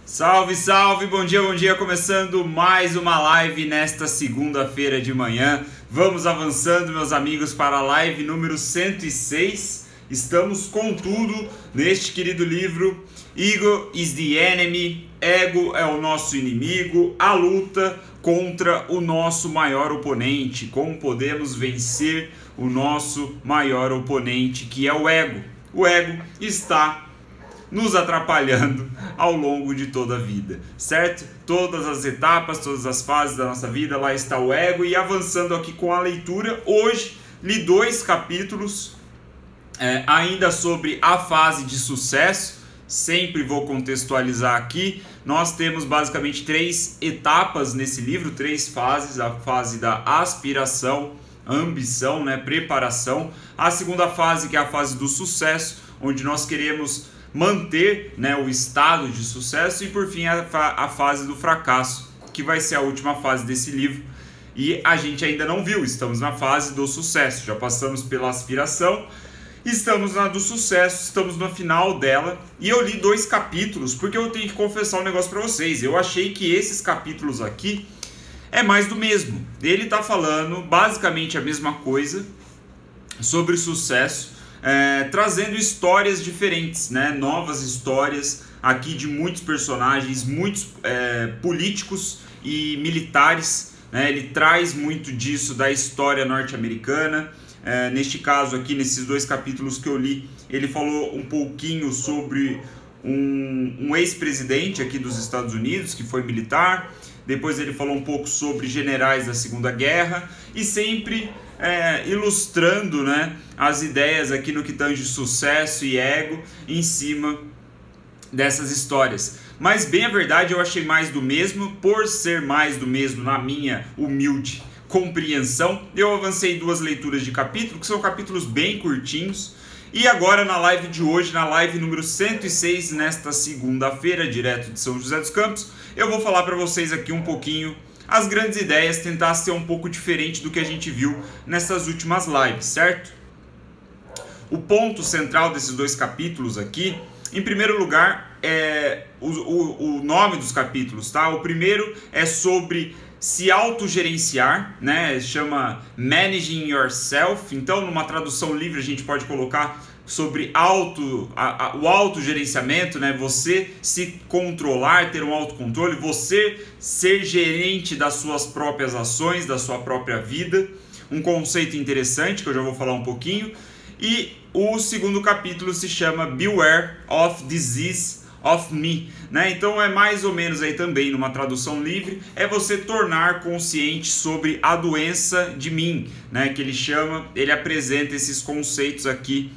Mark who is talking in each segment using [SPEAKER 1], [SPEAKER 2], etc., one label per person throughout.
[SPEAKER 1] Salve, salve, bom dia, começando mais uma live nesta segunda-feira de manhã. Vamos avançando, meus amigos, para a live número 106. Estamos com tudo neste querido livro Ego is the Enemy, Ego é o nosso inimigo, a luta contra o nosso maior oponente. Como podemos vencer o nosso maior oponente, que é o ego. O ego está nos atrapalhando ao longo de toda a vida, certo? Todas as etapas, todas as fases da nossa vida, lá está o ego. E avançando aqui com a leitura, hoje li 2 capítulos ainda sobre a fase de sucesso. Sempre vou contextualizar aqui. Nós temos basicamente 3 etapas nesse livro, 3 fases: a fase da aspiração, ambição, preparação; a segunda fase, que é a fase do sucesso, onde nós queremos manter o estado de sucesso; e por fim a fase do fracasso, que vai ser a última fase desse livro, e a gente ainda não viu. Estamos na fase do sucesso, já passamos pela aspiração, estamos na do sucesso, estamos no final dela. E eu li 2 capítulos porque eu tenho que confessar um negócio para vocês. Eu achei que esses capítulos aqui é mais do mesmo. Ele está falando basicamente a mesma coisa sobre sucesso, trazendo histórias diferentes, novas histórias aqui de muitos personagens, muitos políticos e militares. Ele traz muito disso da história norte-americana. Neste caso aqui, nesses 2 capítulos que eu li, ele falou um pouquinho sobre um ex-presidente aqui dos Estados Unidos que foi militar. Depois ele falou um pouco sobre generais da Segunda Guerra, e sempre ilustrando as ideias aqui no que tange sucesso e ego em cima dessas histórias. Mas bem a verdade, eu achei mais do mesmo. Por ser mais do mesmo, na minha humilde compreensão, eu avancei 2 leituras de capítulo, que são capítulos bem curtinhos. E agora na live de hoje, na live número 106, nesta segunda-feira, direto de São José dos Campos, eu vou falar para vocês aqui um pouquinho as grandes ideias, tentar ser um pouco diferente do que a gente viu nessas últimas lives, certo? O ponto central desses 2 capítulos aqui, em primeiro lugar, é o nome dos capítulos, tá? O primeiro é sobre se autogerenciar, chama Managing Yourself. Então, numa tradução livre, a gente pode colocar sobre o autogerenciamento, você se controlar, ter um autocontrole, você ser gerente das suas próprias ações, da sua própria vida. Um conceito interessante que eu já vou falar um pouquinho. E o segundo capítulo se chama Beware of Disease of Me, Então é mais ou menos aí também, numa tradução livre, é você tornar consciente sobre a doença de mim, que ele apresenta esses conceitos aqui,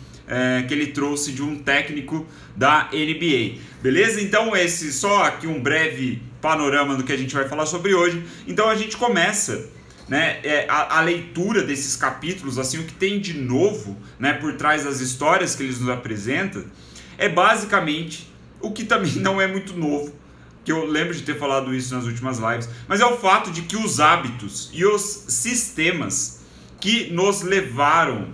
[SPEAKER 1] que ele trouxe de um técnico da NBA, beleza? Então esse só aqui um breve panorama do que a gente vai falar sobre hoje. Então a gente começa a leitura desses capítulos, assim, o que tem de novo por trás das histórias que eles nos apresentam, é basicamente o que também não é muito novo, que eu lembro de ter falado isso nas últimas lives, mas é o fato de que os hábitos e os sistemas que nos levaram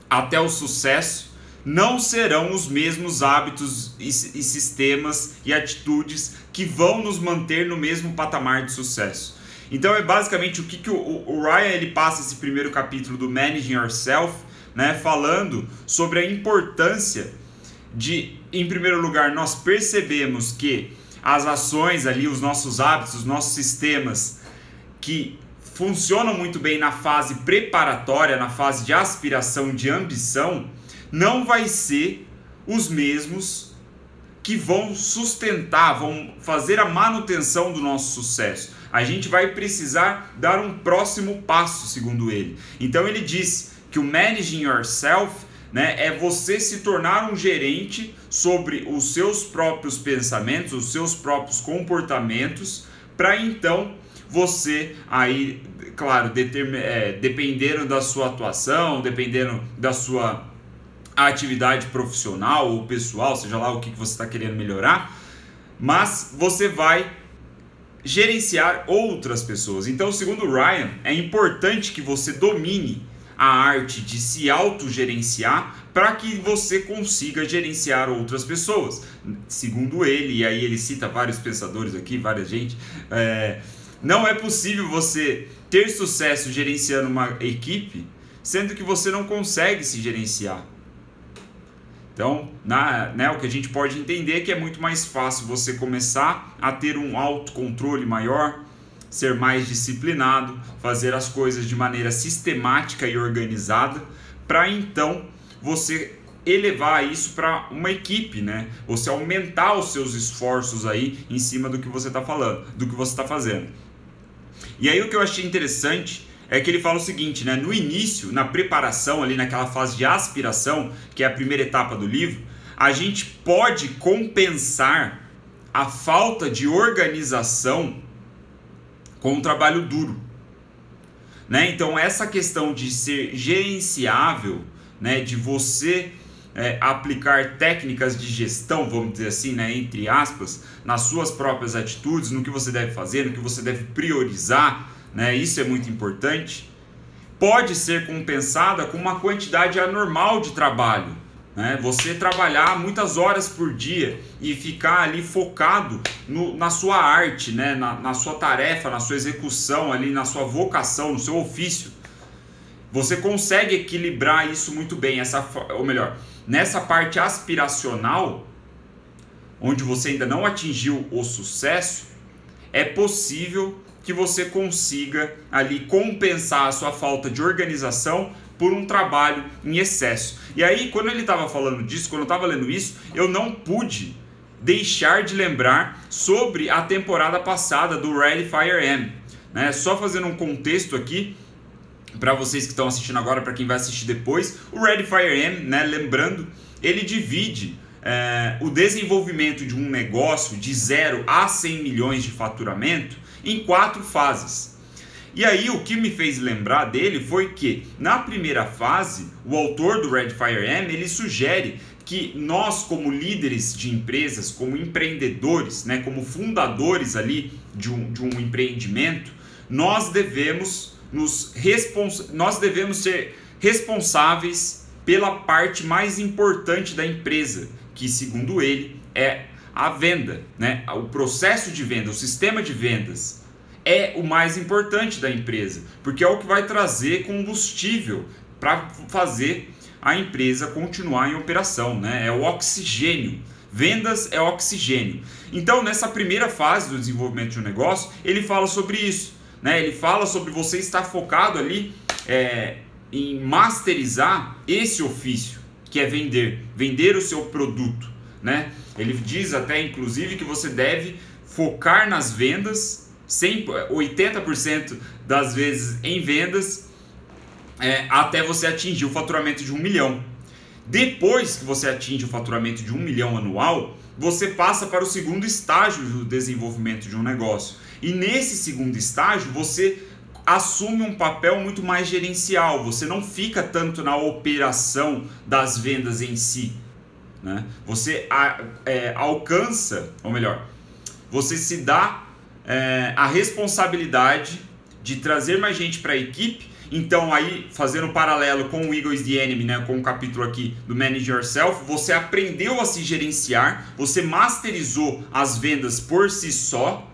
[SPEAKER 1] até o sucesso não serão os mesmos hábitos e sistemas e atitudes que vão nos manter no mesmo patamar de sucesso. Então é basicamente o que o Ryan ele passa esse primeiro capítulo do Managing Yourself, falando sobre a importância de, em primeiro lugar, nós percebemos que as ações ali, os nossos hábitos, os nossos sistemas que funcionam muito bem na fase preparatória, na fase de aspiração, de ambição, não vai ser os mesmos que vão sustentar, vão fazer a manutenção do nosso sucesso. A gente vai precisar dar um próximo passo, segundo ele. Então ele diz que o Managing Yourself é você se tornar um gerente sobre os seus próprios pensamentos, os seus próprios comportamentos, para então você aí, claro, dependendo da sua atuação, dependendo da sua atividade profissional ou pessoal, seja lá o que você está querendo melhorar, mas você vai gerenciar outras pessoas. Então, segundo o Ryan, é importante que você domine a arte de se autogerenciar para que você consiga gerenciar outras pessoas. Segundo ele, e aí ele cita vários pensadores aqui, várias gente, não é possível você ter sucesso gerenciando uma equipe, sendo que você não consegue se gerenciar. Então, o que a gente pode entender é que é muito mais fácil você começar a ter um autocontrole maior, ser mais disciplinado, fazer as coisas de maneira sistemática e organizada, para então você elevar isso para uma equipe, né? Você aumentar os seus esforços aí em cima do que você está falando, do que você está fazendo. E aí o que eu achei interessante é que ele fala o seguinte, né? No início, na preparação, ali naquela fase de aspiração, que é a primeira etapa do livro, a gente pode compensar a falta de organização com um trabalho duro, né? Então essa questão de ser gerenciável, né? De você aplicar técnicas de gestão, vamos dizer assim, né? Entre aspas, nas suas próprias atitudes, no que você deve fazer, no que você deve priorizar, né? Isso é muito importante. Pode ser compensada com uma quantidade anormal de trabalho, né? Você trabalhar muitas horas por dia e ficar ali focado na sua arte, né? Na sua tarefa, na sua execução, ali, na sua vocação, no seu ofício. Você consegue equilibrar isso muito bem, ou melhor, nessa parte aspiracional, onde você ainda não atingiu o sucesso, é possível que você consiga ali compensar a sua falta de organização por um trabalho em excesso. E aí, quando ele estava falando disso, quando eu estava lendo isso, eu não pude deixar de lembrar sobre a temporada passada do Ready Fire Am, né? Só fazendo um contexto aqui, para vocês que estão assistindo agora, para quem vai assistir depois, o Ready Fire Am, né, lembrando, ele divide o desenvolvimento de um negócio de 0 a 100 milhões de faturamento em 4 fases. E aí o que me fez lembrar dele foi que na primeira fase, o autor do Ready Fire Am, ele sugere que nós, como líderes de empresas, como empreendedores, né, como fundadores ali de um empreendimento, nós devemos ser responsáveis pela parte mais importante da empresa, que segundo ele é a venda, né? O processo de venda, o sistema de vendas é o mais importante da empresa, porque é o que vai trazer combustível para fazer a empresa continuar em operação, né? É o oxigênio. Vendas é oxigênio. Então, nessa primeira fase do desenvolvimento de um negócio, ele fala sobre isso, né? Ele fala sobre você estar focado ali em masterizar esse ofício, que é vender o seu produto, né? Ele diz até, inclusive, que você deve focar nas vendas, 80% das vezes em vendas, até você atingir o faturamento de 1 milhão. Depois que você atinge o faturamento de 1 milhão anual, você passa para o segundo estágio do desenvolvimento de um negócio. E nesse segundo estágio, você assume um papel muito mais gerencial, você não fica tanto na operação das vendas em si, né? Você alcança, ou melhor, você se dá a responsabilidade de trazer mais gente para a equipe. Então aí, fazendo um paralelo com o Ego is the Enemy, né, com o capítulo aqui do Manage Yourself, você aprendeu a se gerenciar, você masterizou as vendas por si só.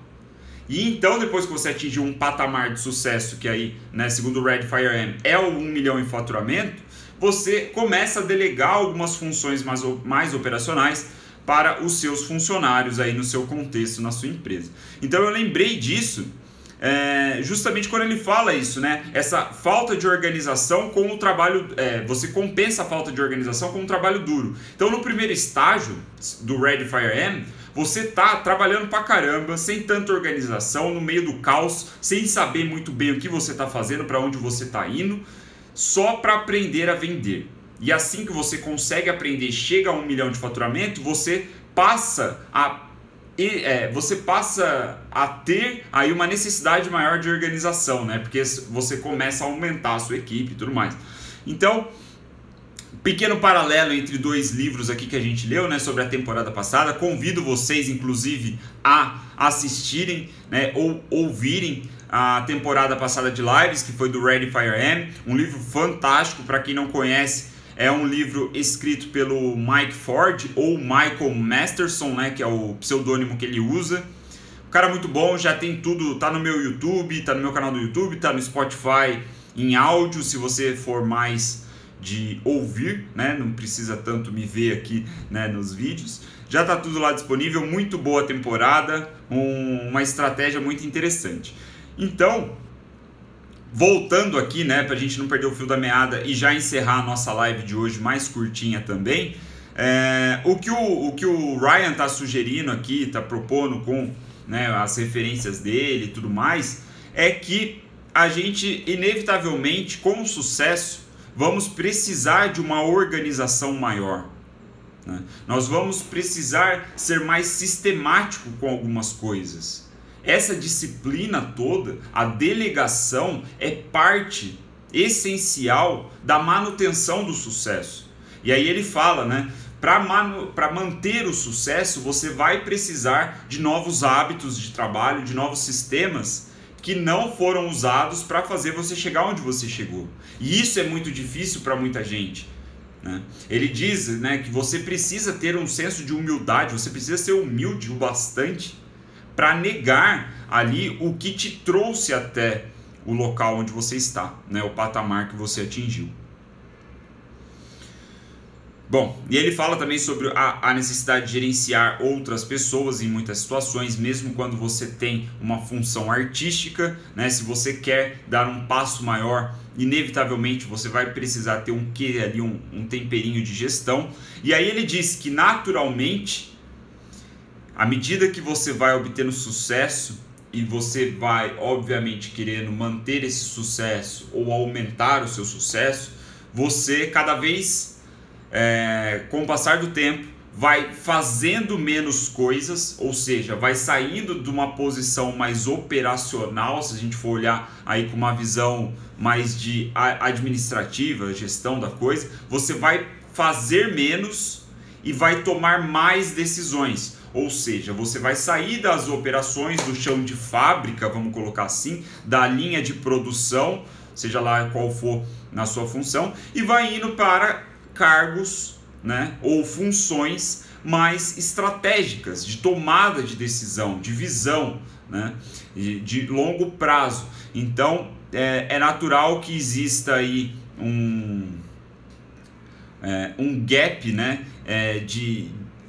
[SPEAKER 1] E então, depois que você atingiu um patamar de sucesso, que aí, né, segundo o Ready Fire Am, é o 1 milhão em faturamento, você começa a delegar algumas funções mais operacionais para os seus funcionários aí no seu contexto, na sua empresa. Então eu lembrei disso justamente quando ele fala isso, né? Essa falta de organização com o trabalho, você compensa a falta de organização com um trabalho duro. Então no primeiro estágio do Ready Fire Am, você tá trabalhando pra caramba, sem tanta organização, no meio do caos, sem saber muito bem o que você tá fazendo, para onde você tá indo, só para aprender a vender. E assim que você consegue aprender, chega a 1 milhão de faturamento, você passa a ter aí uma necessidade maior de organização, né? Porque você começa a aumentar a sua equipe e tudo mais. Então, pequeno paralelo entre 2 livros aqui que a gente leu, né, sobre a temporada passada. Convido vocês, inclusive, a assistirem, né, ou ouvirem a temporada passada de lives, que foi do Ready Fire M, um livro fantástico. Para quem não conhece, é um livro escrito pelo Mike Ford, ou Michael Masterson, né, que é o pseudônimo que ele usa. Um cara muito bom, já tem tudo, tá no meu YouTube, tá no meu canal do YouTube, tá no Spotify em áudio, se você for mais de ouvir, né, não precisa tanto me ver aqui, né, nos vídeos. Já tá tudo lá disponível, muito boa temporada, uma estratégia muito interessante. Então, voltando aqui, né, pra gente não perder o fio da meada e já encerrar a nossa live de hoje mais curtinha também, o que o Ryan tá sugerindo aqui, tá propondo com, né, as referências dele e tudo mais, é que a gente, inevitavelmente, com o sucesso, vamos precisar de uma organização maior, né? Nós vamos precisar ser mais sistemático com algumas coisas. Essa disciplina toda, a delegação, é parte essencial da manutenção do sucesso. E aí ele fala, né? Para manter o sucesso, você vai precisar de novos hábitos de trabalho, de novos sistemas que não foram usados para fazer você chegar onde você chegou. E isso é muito difícil para muita gente, né? Ele diz, né, que você precisa ter um senso de humildade, você precisa ser humilde o bastante para negar ali o que te trouxe até o local onde você está, né, o patamar que você atingiu. Bom, e ele fala também sobre a necessidade de gerenciar outras pessoas em muitas situações, mesmo quando você tem uma função artística, né? Se você quer dar um passo maior, inevitavelmente você vai precisar ter um quê ali, um temperinho de gestão. E aí ele diz que naturalmente, à medida que você vai obtendo sucesso e você vai, obviamente, querendo manter esse sucesso ou aumentar o seu sucesso, você cada vez, com o passar do tempo, vai fazendo menos coisas, ou seja, vai saindo de uma posição mais operacional, se a gente for olhar aí com uma visão mais de administrativa, gestão da coisa, você vai fazer menos e vai tomar mais decisões. Ou seja, você vai sair das operações do chão de fábrica, vamos colocar assim, da linha de produção, seja lá qual for na sua função, e vai indo para cargos, né, ou funções mais estratégicas, de tomada de decisão, de visão, né, de longo prazo. Então, é natural que exista aí um gap, né,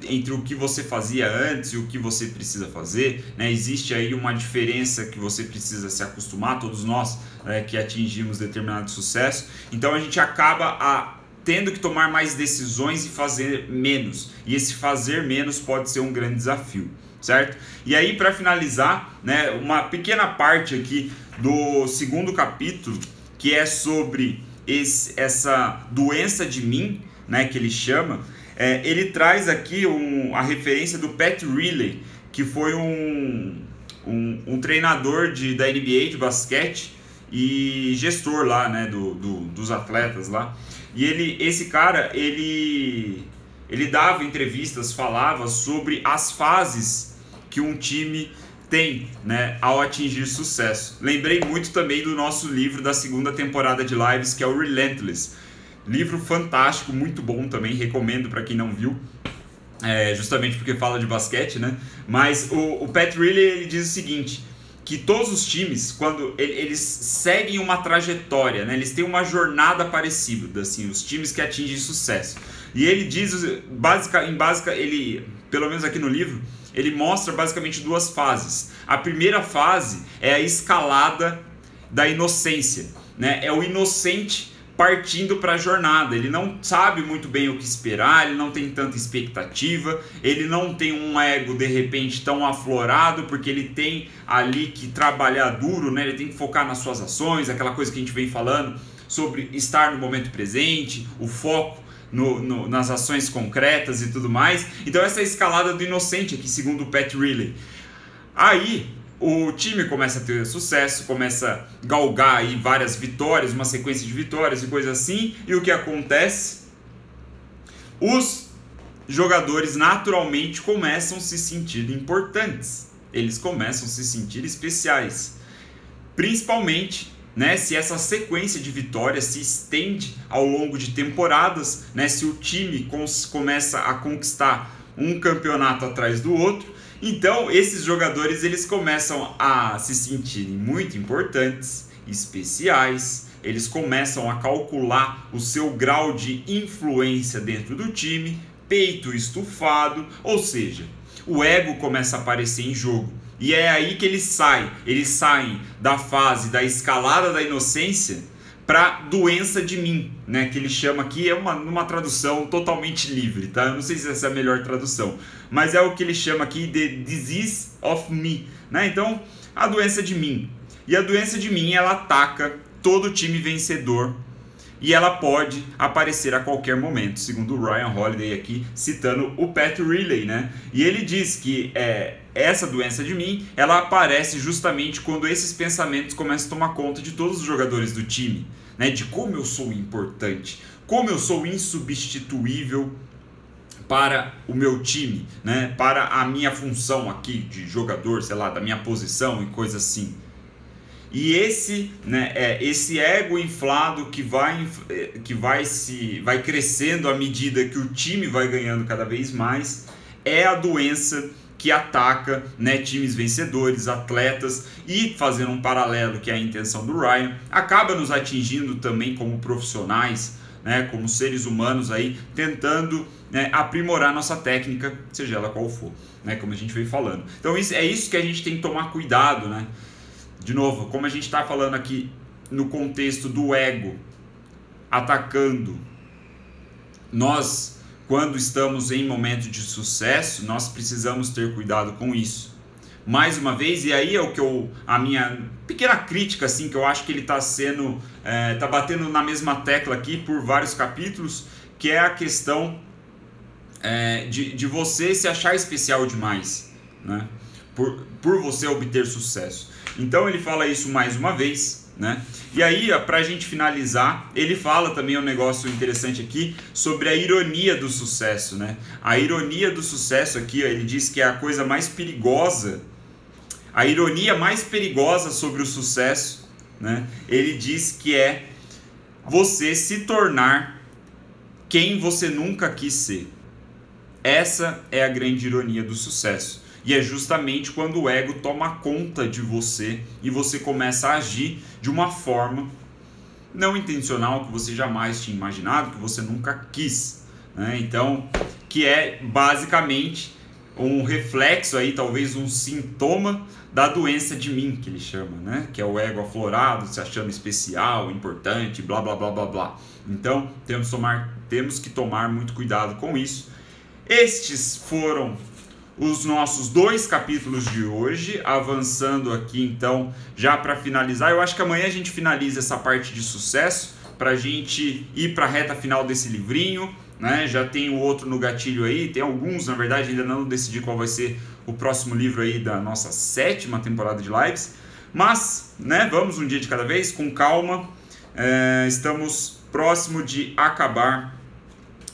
[SPEAKER 1] entre o que você fazia antes e o que você precisa fazer, né? Existe aí uma diferença que você precisa se acostumar, todos nós, que atingimos determinado sucesso. Então a gente acaba tendo que tomar mais decisões e fazer menos. E esse fazer menos pode ser um grande desafio, certo? E aí, para finalizar, né, uma pequena parte aqui do segundo capítulo, que é sobre essa doença de mim, né, que ele chama, ele traz aqui a referência do Pat Riley, que foi um treinador da NBA de basquete e gestor lá, né, dos atletas lá. E esse cara, ele dava entrevistas, falava sobre as fases que um time tem, né, ao atingir sucesso. Lembrei muito também do nosso livro da segunda temporada de lives, que é o Relentless. Livro fantástico, muito bom também, recomendo para quem não viu, justamente porque fala de basquete, né? Mas o Pat Riley, ele diz o seguinte, que todos os times, quando eles seguem uma trajetória, né, eles têm uma jornada parecida, assim, os times que atingem sucesso. E ele diz, ele, pelo menos aqui no livro, ele mostra basicamente duas fases. A primeira fase é a escalada da inocência, né? É o inocente partindo para a jornada, ele não sabe muito bem o que esperar, ele não tem tanta expectativa, ele não tem um ego de repente tão aflorado, porque ele tem ali que trabalhar duro, né? Ele tem que focar nas suas ações, aquela coisa que a gente vem falando sobre estar no momento presente, o foco nas ações concretas e tudo mais. Então essa é a escalada do inocente aqui, segundo o Pat Riley. Aí o time começa a ter sucesso, começa a galgar aí várias vitórias, uma sequência de vitórias e coisa assim. E o que acontece? Os jogadores naturalmente começam a se sentir importantes. Eles começam a se sentir especiais. principalmente, né, se essa sequência de vitórias se estende ao longo de temporadas, né, se o time começa a conquistar um campeonato atrás do outro. Então esses jogadores eles começam a se sentirem muito importantes, especiais, eles começam a calcular o seu grau de influência dentro do time, peito estufado, ou seja, o ego começa a aparecer em jogo. E é aí que eles saem da fase da escalada da inocência para doença de mim, né? Que ele chama aqui, é uma tradução totalmente livre, tá? Eu não sei se essa é a melhor tradução, mas é o que ele chama aqui de disease of me, né? Então, a doença de mim. E a doença de mim, ela ataca todo time vencedor e ela pode aparecer a qualquer momento, segundo o Ryan Holiday aqui, citando o Pat Riley, né? E ele diz que essa doença de mim, ela aparece justamente quando esses pensamentos começam a tomar conta de todos os jogadores do time, né? De como eu sou importante, como eu sou insubstituível para o meu time, né? Para a minha função aqui de jogador, sei lá, da minha posição e coisa assim. E esse ego inflado que vai crescendo à medida que o time vai ganhando cada vez mais, é a doença que ataca, né, times vencedores, atletas, e fazendo um paralelo que é a intenção do Ryan, acaba nos atingindo também como profissionais, né, como seres humanos aí, tentando, né, aprimorar nossa técnica, seja ela qual for, né, como a gente veio falando. Então é isso que a gente tem que tomar cuidado, né? De novo, como a gente está falando aqui no contexto do ego atacando, nós, quando estamos em momento de sucesso, nós precisamos ter cuidado com isso. Mais uma vez, e aí é o que a minha pequena crítica, assim, que eu acho que ele está tá batendo na mesma tecla aqui por vários capítulos, que é a questão de você se achar especial demais, né? Por você obter sucesso. Então ele fala isso mais uma vez, né? E aí, pra gente finalizar, ele fala também um negócio interessante aqui sobre a ironia do sucesso, né? A ironia do sucesso aqui, ó, ele diz que é a coisa mais perigosa, a ironia mais perigosa sobre o sucesso, né? Ele diz que é você se tornar quem você nunca quis ser. Essa é a grande ironia do sucesso. E é justamente quando o ego toma conta de você e você começa a agir de uma forma não intencional, que você jamais tinha imaginado, que você nunca quis, né? Então, que é basicamente um reflexo aí, talvez um sintoma da doença de mim, que ele chama, né? Que é o ego aflorado, se achando especial, importante, blá blá blá blá blá. Então, temos que tomar muito cuidado com isso. Estes foram os nossos 2 capítulos de hoje, avançando aqui então, já para finalizar. Eu acho que amanhã a gente finaliza essa parte de sucesso, para a gente ir para a reta final desse livrinho, né? Já tem o outro no gatilho aí, tem alguns, na verdade, ainda não decidi qual vai ser o próximo livro aí da nossa 7ª temporada de lives, mas, né, vamos um dia de cada vez, com calma. Estamos próximo de acabar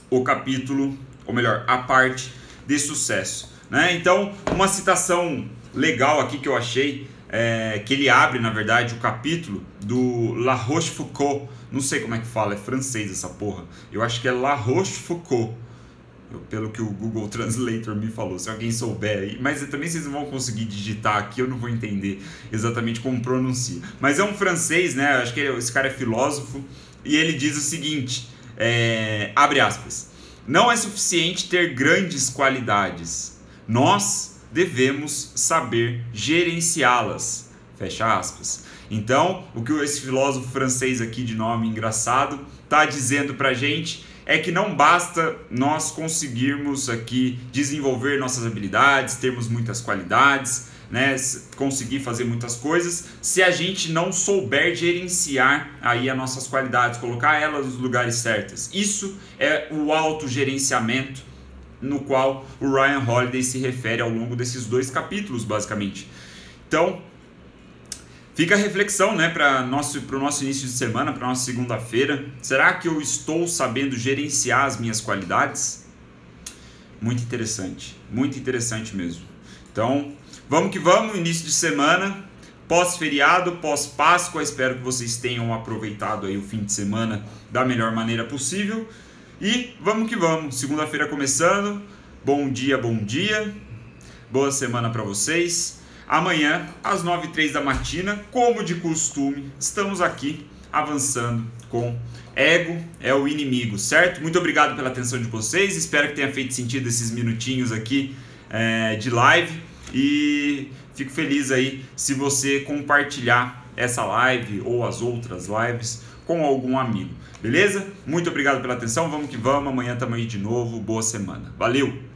[SPEAKER 1] o capítulo, ou melhor, a parte de sucesso, né? Então, uma citação legal aqui que eu achei, que ele abre, na verdade, o capítulo do La Rochefoucauld. Não sei como é que fala, é francês essa porra. Eu acho que é La Rochefoucauld, pelo que o Google Translator me falou. Se alguém souber aí, mas também vocês não vão conseguir digitar aqui, eu não vou entender exatamente como pronuncia. Mas é um francês, né? Acho que esse cara é filósofo, e ele diz o seguinte, abre aspas: não é suficiente ter grandes qualidades, nós devemos saber gerenciá-las, fecha aspas. Então, o que esse filósofo francês aqui de nome engraçado está dizendo pra gente é que não basta nós conseguirmos aqui desenvolver nossas habilidades, termos muitas qualidades, né, conseguir fazer muitas coisas, se a gente não souber gerenciar aí as nossas qualidades, colocar elas nos lugares certos. Isso é o autogerenciamento, no qual o Ryan Holiday se refere ao longo desses 2 capítulos, basicamente. Então, fica a reflexão, né, para o nosso início de semana, para a nossa segunda-feira. Será que eu estou sabendo gerenciar as minhas qualidades? Muito interessante mesmo. Então, vamos que vamos, início de semana, pós-feriado, pós-Páscoa. Espero que vocês tenham aproveitado aí o fim de semana da melhor maneira possível. E vamos que vamos, segunda-feira começando. Bom dia, boa semana para vocês. Amanhã, às 9h03 da matina, como de costume, estamos aqui avançando com Ego é o Inimigo, certo? Muito obrigado pela atenção de vocês, espero que tenha feito sentido esses minutinhos aqui de live e fico feliz aí se você compartilhar essa live ou as outras lives com algum amigo, beleza? Muito obrigado pela atenção, vamos que vamos, amanhã estamos aí de novo, boa semana, valeu!